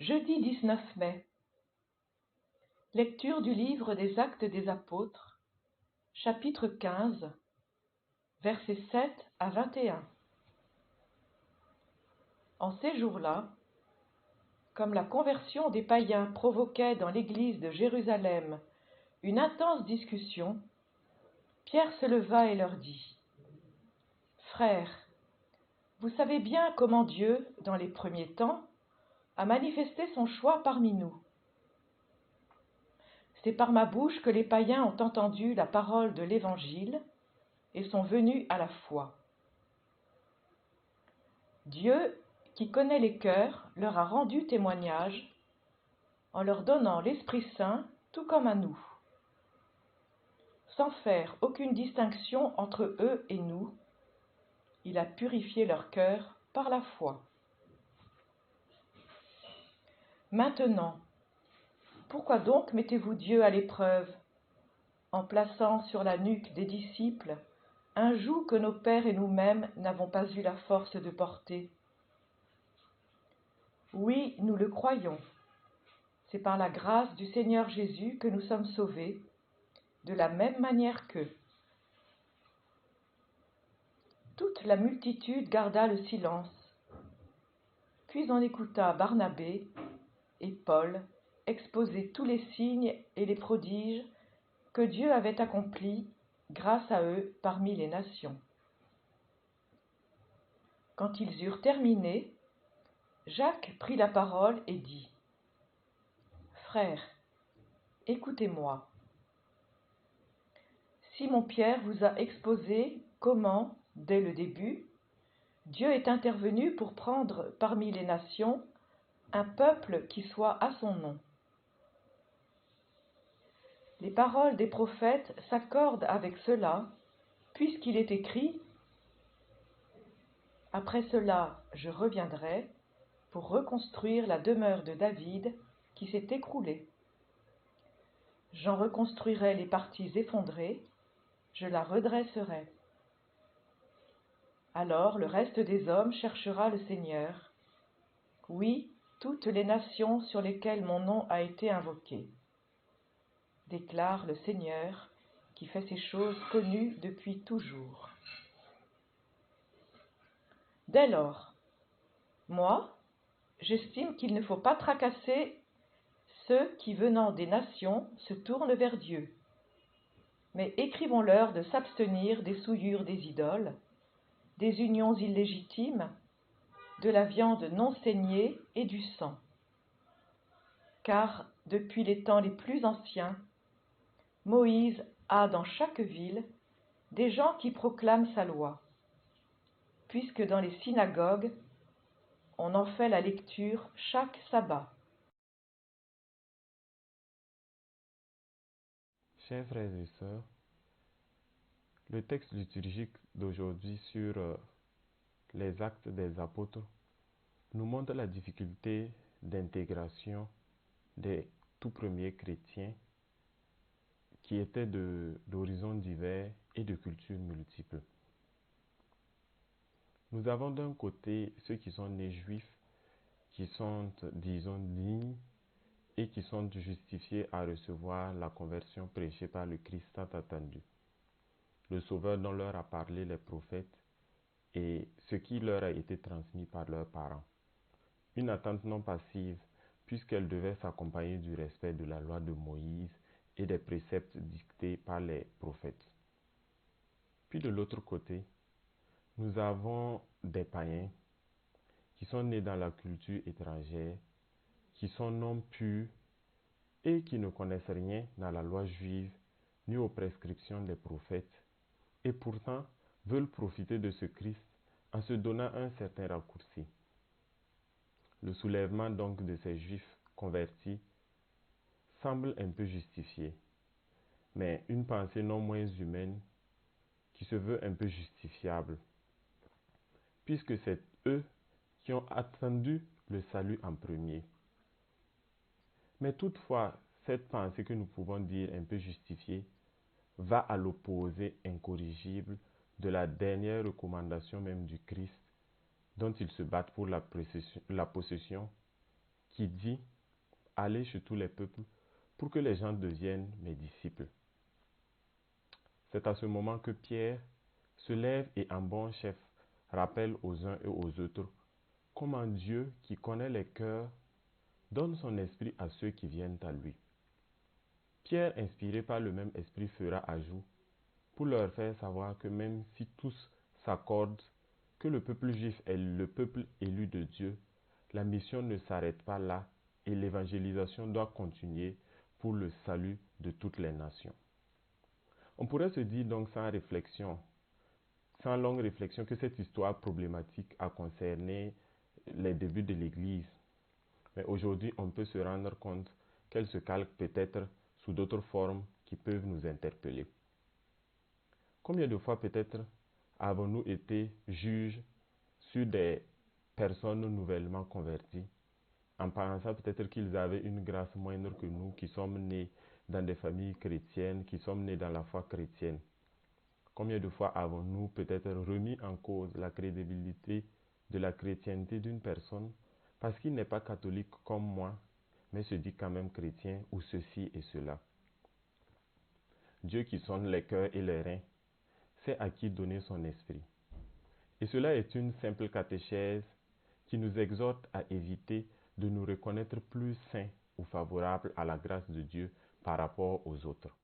Jeudi 19 mai. Lecture du livre des Actes des Apôtres, chapitre 15, versets 7 à 21. En ces jours-là, comme la conversion des païens provoquait dans l'église de Jérusalem une intense discussion, Pierre se leva et leur dit : « Frères, vous savez bien comment Dieu, dans les premiers temps, a manifesté son choix parmi nous. C'est par ma bouche que les païens ont entendu la parole de l'Évangile et sont venus à la foi. Dieu, qui connaît les cœurs, leur a rendu témoignage en leur donnant l'Esprit Saint tout comme à nous. Sans faire aucune distinction entre eux et nous, il a purifié leur cœur par la foi. Maintenant, pourquoi donc mettez-vous Dieu à l'épreuve en plaçant sur la nuque des disciples un joug que nos pères et nous-mêmes n'avons pas eu la force de porter ? Oui, nous le croyons. C'est par la grâce du Seigneur Jésus que nous sommes sauvés, de la même manière qu'eux. Toute la multitude garda le silence. Puis on écouta Barnabé et Paul exposer tous les signes et les prodiges que Dieu avait accomplis grâce à eux parmi les nations. Quand ils eurent terminé, Jacques prit la parole et dit : « Frères, écoutez-moi. Simon-Pierre vous a exposé comment, dès le début, Dieu est intervenu pour prendre parmi les nations un peuple qui soit à son nom. Les paroles des prophètes s'accordent avec cela, puisqu'il est écrit : « Après cela, je reviendrai pour reconstruire la demeure de David qui s'est écroulée. J'en reconstruirai les parties effondrées, je la redresserai. Alors le reste des hommes cherchera le Seigneur. Oui, toutes les nations sur lesquelles mon nom a été invoqué, déclare le Seigneur, qui fait ces choses connues depuis toujours. » Dès lors, moi, j'estime qu'il ne faut pas tracasser ceux qui, venant des nations, se tournent vers Dieu. Mais écrivons-leur de s'abstenir des souillures des idoles, des unions illégitimes, de la viande non saignée et du sang. Car, depuis les temps les plus anciens, Moïse a dans chaque ville des gens qui proclament sa loi, puisque dans les synagogues, on en fait la lecture chaque sabbat. Chers frères et sœurs, le texte liturgique d'aujourd'hui sur les actes des apôtres nous montre la difficulté d'intégration des tout premiers chrétiens qui étaient d'horizons divers et de cultures multiples. Nous avons d'un côté ceux qui sont nés juifs, qui sont, disons, dignes et qui sont justifiés à recevoir la conversion prêchée par le Christ tant attendu, le Sauveur dont leur a parlé les prophètes et ce qui leur a été transmis par leurs parents. Une attente non passive, puisqu'elle devait s'accompagner du respect de la loi de Moïse et des préceptes dictés par les prophètes. Puis de l'autre côté, nous avons des païens qui sont nés dans la culture étrangère, qui sont non purs et qui ne connaissent rien dans la loi juive ni aux prescriptions des prophètes, et pourtant veulent profiter de ce Christ en se donnant un certain raccourci. Le soulèvement donc de ces Juifs convertis semble un peu justifié, mais une pensée non moins humaine qui se veut un peu justifiable, puisque c'est eux qui ont attendu le salut en premier. Mais toutefois, cette pensée que nous pouvons dire un peu justifiée va à l'opposé incorrigible de la dernière recommandation même du Christ, dont ils se battent pour la possession, qui dit « Allez chez tous les peuples pour que les gens deviennent mes disciples ». C'est à ce moment que Pierre se lève et en bon chef rappelle aux uns et aux autres comment Dieu, qui connaît les cœurs, donne son esprit à ceux qui viennent à lui. Pierre, inspiré par le même esprit, fera ajout pour leur faire savoir que même si tous s'accordent que le peuple juif est le peuple élu de Dieu, la mission ne s'arrête pas là et l'évangélisation doit continuer pour le salut de toutes les nations. On pourrait se dire donc sans longue réflexion, que cette histoire problématique a concerné les débuts de l'Église. Mais aujourd'hui, on peut se rendre compte qu'elle se calque peut-être sous d'autres formes qui peuvent nous interpeller. Combien de fois peut-être avons-nous été juges sur des personnes nouvellement converties, en pensant peut-être qu'ils avaient une grâce moindre que nous, qui sommes nés dans des familles chrétiennes, qui sommes nés dans la foi chrétienne? Combien de fois avons-nous peut-être remis en cause la crédibilité de la chrétienté d'une personne parce qu'il n'est pas catholique comme moi, mais se dit quand même chrétien ou ceci et cela? Dieu qui sonde les cœurs et les reins sait à qui donner son esprit. Et cela est une simple catéchèse qui nous exhorte à éviter de nous reconnaître plus saints ou favorables à la grâce de Dieu par rapport aux autres.